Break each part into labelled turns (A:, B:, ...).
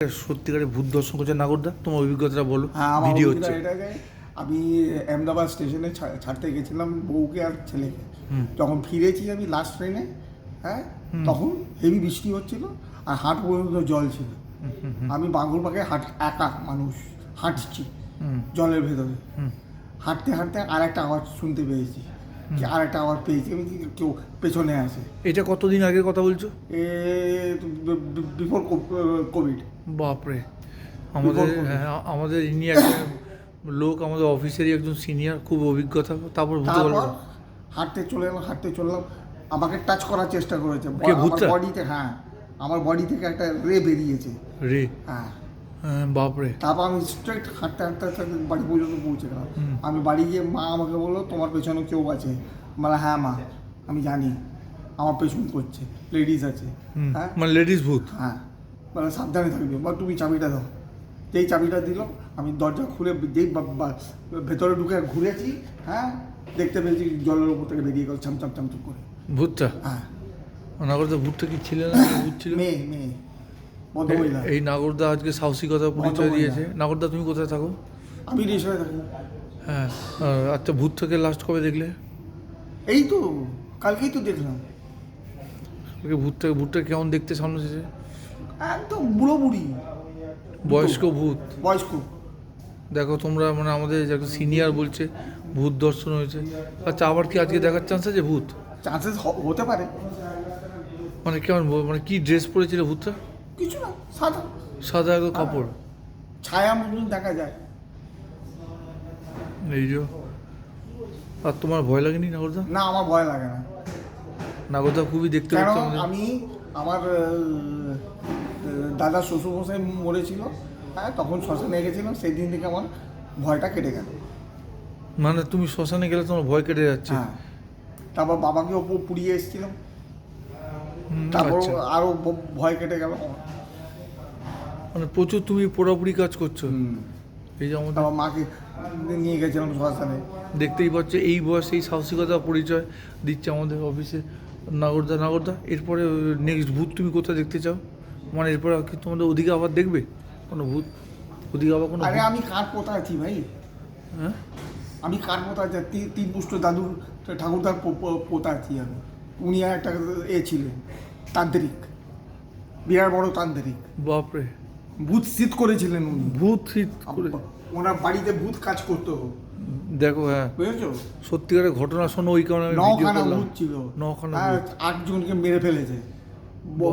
A: সত্যিকারের ভূত দর্শন করছে নাগরদা, তোমার অভিজ্ঞতাটা বলো।
B: হ্যাঁ, আমার
A: ভিডিও
B: অভিজ্ঞতা
A: হচ্ছে।
B: এটাকে আমি আহমেদাবাদ স্টেশনে ছাড়তে গেছিলাম বউকে আর ছেলেকে। যখন ফিরেছি আমি লাস্ট ট্রেনে, হ্যাঁ, তখন হেভি বৃষ্টি হচ্ছিল আর হাঁট পর্যন্ত জল ছিল। আমি বাগুরবাগে একা মানুষ হাঁটছি জলের ভেতরে, হাঁটতে হাঁটতে আর একটা আওয়াজ শুনতে পেয়েছি, আর একটা আওয়াজ পেয়েছি আমি কেউ পেছনে আসে।
A: এটা কতদিন আগের কথা বলছো?
B: এ বিফোর কোভিড।
A: বাপরে, আমাদের আমাদের ইনি একজন লোক, আমাদের অফিসেরই একজন সিনিয়র, খুব অভিজ্ঞতা। তারপর ভূতে গল্প।
B: হাঁটতে চললাম, আমাকে টাচ করার চেষ্টা করেছে আমার বডিতে। হ্যাঁ, আমার বডি থেকে একটা রে বেরিয়েছে।
A: রে?
B: হ্যাঁ।
A: বাপরে।
B: তারপর আমি স্ট্রেট হাঁটতে হাঁটতে বাড়ি পর্যন্ত পৌঁছে গেলাম। আমি বাড়ি গিয়ে মা আমাকে বললো তোমার পেছনে কেউ আছে। বলে হ্যাঁ মা, আমি জানি আমার পেছন করছে, লেডিস আছে।
A: হ্যাঁ, মানে লেডিস ভূত?
B: হ্যাঁ, মানে সাবধানে থাকবে, বা তুমি চাবিটা দাও। যেই চাবিটা দিল আমি দরজা খুলে যেই ভেতরে ঢুকে ঘুরেছি, হ্যাঁ, দেখতে পেয়েছি জলের উপর থেকে বেরিয়ে গেল চামচাম চামচুম করে
A: ভূতটা।
B: হ্যাঁ।
A: নাগরদা ভূতটা কি ছিল না ভূত ছিল?
B: মেয়ে ভদ্রমহিলা।
A: এই নাগরদা আজকে সাহসিকতা পরিচয় দিয়েছে। নাগরদা তুমি কোথায় থাকো?
B: আমি রিসোর্টে থাকি।
A: হ্যাঁ। আচ্ছা, ভূত থেকে লাস্ট কবে দেখলে?
B: এই তো কালকেই তো দেখলাম।
A: ভূতটা কেমন দেখতে সামনে এসেছে?
B: একদম বুড়ো বুড়ি,
A: বয়স্ক ভূত?
B: বয়স্ক।
A: দেখো তোমরা, মানে আমাদের একটা সিনিয়র বলছে ভূত দর্শন হয়েছে। আচ্ছা, আবার কি আজকে দেখার চান্স আছে ভূত?
B: চান্সেস হতে পারে।
A: মানে কেমন, মানে কি ড্রেস পরেছিল ভূতটা?
B: কিছু না, সাদা
A: সাদা একদম কাপড়,
B: ছায়া মতন দেখা যায়।
A: এই যে। আর তোমার ভয় লাগেনি নাগরদা?
B: না, আমার ভয় লাগে না।
A: নাগরদা খুবই দেখতে
B: কেন,
A: পাচ্ছি আমাদের।
B: আমি আমার দাদা শ্বশুরমশাই মরেছিল, হ্যাঁ, তখন শ্মশানে গেছিলাম, সেই দিন থেকে আমার ভয়টা কেটে গেল।
A: মানে তুমি শ্মশানে গেলে তোমার ভয় কেটে যাচ্ছে?
B: হ্যাঁ, তারপর বাবাকে ওপর পুড়িয়ে এসেছিলাম, তারপর
A: আচ্ছা।
B: আরও ভয় কেটে গেল।
A: মানে প্রচুর তুমি পোড়াপুরি কাজ করছো। এই যে আমাদের
B: তারপর মাকে নিয়ে গেছিলাম শ্মশানে।
A: দেখতেই পাচ্ছ এই বয়সে এই সাহসিকতা পরিচয় দিচ্ছে আমাদের অফিসে নাগরদা। এরপরে নেক্সট ভূত তুমি কোথায় দেখতে চাও? মানে এরপরে কি তোমাদের ওদিকে আবার দেখবে কোনো ভূত? ওদিকে আবার কোনো
B: আরে আমি কার পোতা আছি ভাই,
A: হ্যাঁ,
B: আমি কার পোতা আছি? তিন পুষ্ট দাদুর ঠাকুরদার পোতা আছি আমি। উনি একটা ছিলেন তান্ত্রিক, বিরাট বড় তান্ত্রিক।
A: বাপরে,
B: ভূত শীত করেছিলেন উনি।
A: ভূত শীত করে?
B: ওনার বাড়িতে ভূত কাজ করতো,
A: দেখো। হ্যাঁ,
B: বুঝেছো?
A: সত্যিকারের ঘটনা শোনো, ওই কারণে আমি ভিডিও
B: নখানা
A: করলাম।
B: ভূত ছিল।
A: 9খানা
B: হ্যাঁ,
A: ভূত।
B: 8 জনকে মেরে ফেলেছে,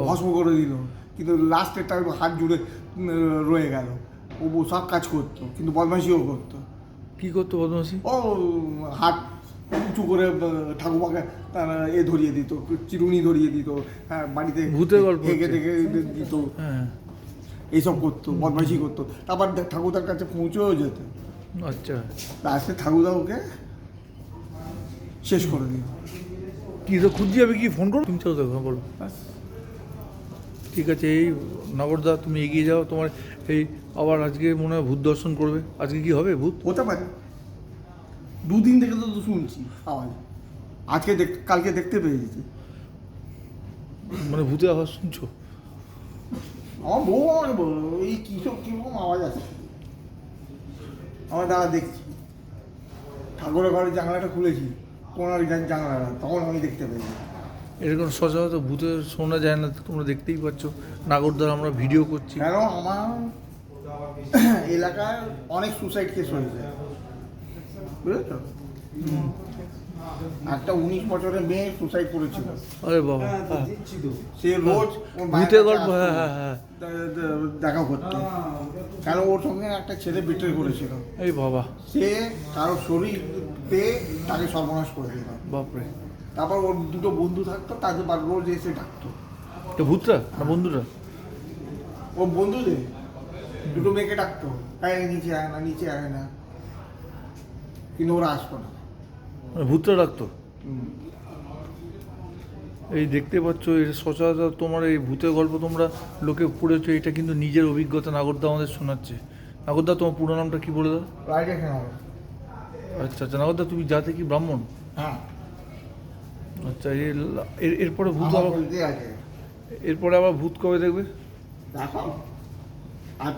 B: ভস্ম করে দিল, কিন্তু লাস্টেরটা হাত জুড়ে রয়ে গেল। ও সব কাজ করতো, কিন্তু বদমাইশিও করতো।
A: কি করতো বদমাসি?
B: ও হাত উঁচু করে ঠাকুমাকে তার ধরিয়ে দিত, চিরুনি ধরিয়ে দিত, হ্যাঁ, বাড়িতে
A: ভূতের গল্প
B: হেগে
A: হচ্ছে।
B: টেগে দিত,
A: হ্যাঁ।
B: এইসব করতো, বদমাইশি করতো। তারপর ঠাকুরদার কাছে পৌঁছেও যেত।
A: আচ্ছা,
B: লাস্টে ঠাকুরদা ওকে শেষ করে দিল।
A: কি তো খুঁজছি যাবে, কি ফোন করো তুমি? চলো দেখো, বলো।
B: ব্যাস।
A: ঠিক আছে, এই নাগরদা তুমি এগিয়ে যাও। তোমার এই আবার আজকে মনে হয় ভূত দর্শন করবে। আজকে কি হবে ভূত?
B: হতে পারে, 2 দিন থেকে তো শুনছি আওয়াজ। আজকে কালকে দেখতে পেয়েছি।
A: মানে ভূতের আওয়াজ শুনছো?
B: আমার বউ আমাকে বললো এই কিরকম আওয়াজ আছে। আমার দাদা দেখছি, ঠাকুরের ঘরের জানলাটা খুলেছি, কোনার জানলাটা, তখন আমি দেখতে পেয়েছি।
A: এরকম সচরাচর ভূতের শোনা যায় না, তোমরা দেখতেই পাচ্ছ। নাগরদার আমরা ভিডিও করছি।
B: কেন, আমার এলাকায় অনেক সুসাইড কেস হয়েছে, বুঝেছ? একটা 19 বছরের মেয়ে সুসাইড করেছিল।
A: আরে বাবা,
B: সে রোজ ওর মায়ের
A: ভূতের
B: কাছে
A: গল্প।
B: আসতো,
A: হ্যাঁ, হ্যাঁ, হ্যাঁ।
B: দেখা করতে। কেন, ওর সঙ্গে একটা ছেলে বিট্রে করেছিল।
A: এই বাবা,
B: সে কারো শরীর পেয়ে তাকে সর্বনাশ করে দিল।
A: বাপরে।
B: তারপর ওর 2টো বন্ধু থাকতো, তাদের বাড়ি রোজ এসে ডাকতো।
A: এটা ভূতরা না বন্ধুরা?
B: ও বন্ধুদের 2টো মেয়েকে ডাকতো, হ্যাঁ নিচে আয় না, নিচে আয় না, কিন্তু ওরা আসতো না।
A: মানে ভূতরা রাখতো? এই দেখতে পাচ্ছ, এটা সচরাচর তোমার এই ভূতের গল্প তোমরা লোকে পড়েছো, এটা কিন্তু নিজের অভিজ্ঞতা নাগরদা আমাদের শোনাচ্ছে। নাগরদা, তোমার পুরো নামটা কি বলে দাও?
B: রাইডে কেন?
A: আচ্ছা আচ্ছা, নাগরদা তুমি জাতে কি ব্রাহ্মণ?
B: হ্যাঁ।
A: আচ্ছা, এরপরে ভূত
B: আমার
A: আবার,
B: বলতে আছে,
A: এরপরে আবার ভূত কবে দেখবে?
B: দেখো আর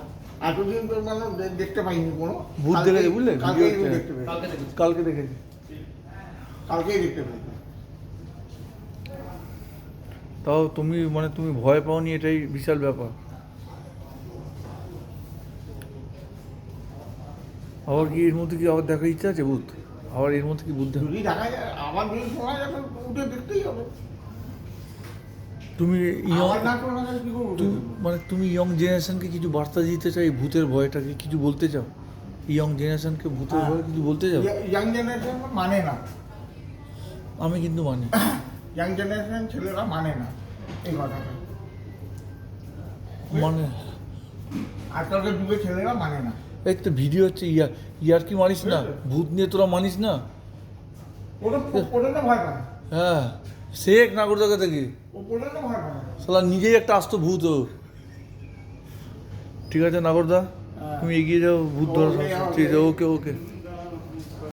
B: এতদিন তো মানে দেখতে পাইনি কোনো।
A: ভূত দেখেছে বুঝলে?
B: কালকে
A: ভিডিও
B: দেখতে পেয়েছি।
A: কালকে দেখেছি।
B: কালকেই দেখতে পেয়েছি।
A: তাও তুমি মানে তুমি ভয় পাওনি, এটাই বিশাল ব্যাপার। আবার কি এর মধ্যে কি আবার দেখার ইচ্ছা আছে ভূত? আবার এর মধ্যে কি ভূত দেখা?
B: যদি দেখা যায় আবার যদি শোনা যাবে উঠে দেখতেই হবে।
A: তুমি
B: আবার না শোনা গেলে কি করবো?
A: মানে তুমি ইয়ং জেনারেশনকে কিছু বার্তা দিতে চাই, ভূতের ভয়টাকে কিছু বলতে চাও? ইয়ং জেনারেশনকে ভূতের ভয় কিছু বলতে চাও?
B: ইয়াং জেনারেশন মানে না,
A: আমি কিন্তু মানি।
B: ইয়াং জেনারেশন ছেলেরা মানে না এই কথাটা।
A: মানে
B: আজকালকার যুগের ছেলেরা মানে না।
A: এই তো ভিডিও হচ্ছে, ইয়ার কি মানিস না? ভূত নিয়ে তোরা মানিস না?
B: ওটা ওটা ভয় পায়,
A: হ্যাঁ, শেখ নাগরদোলনা থেকে
B: ও ওটা ভয় পায়।
A: শালা নিজেই একটা আস্ত ভূত ও। ঠিক আছে নাগরদা, তুমি এগিয়ে যাও ভূত ধরা।
B: ওকে,
A: ঠিক আছে, ওকে ওকে।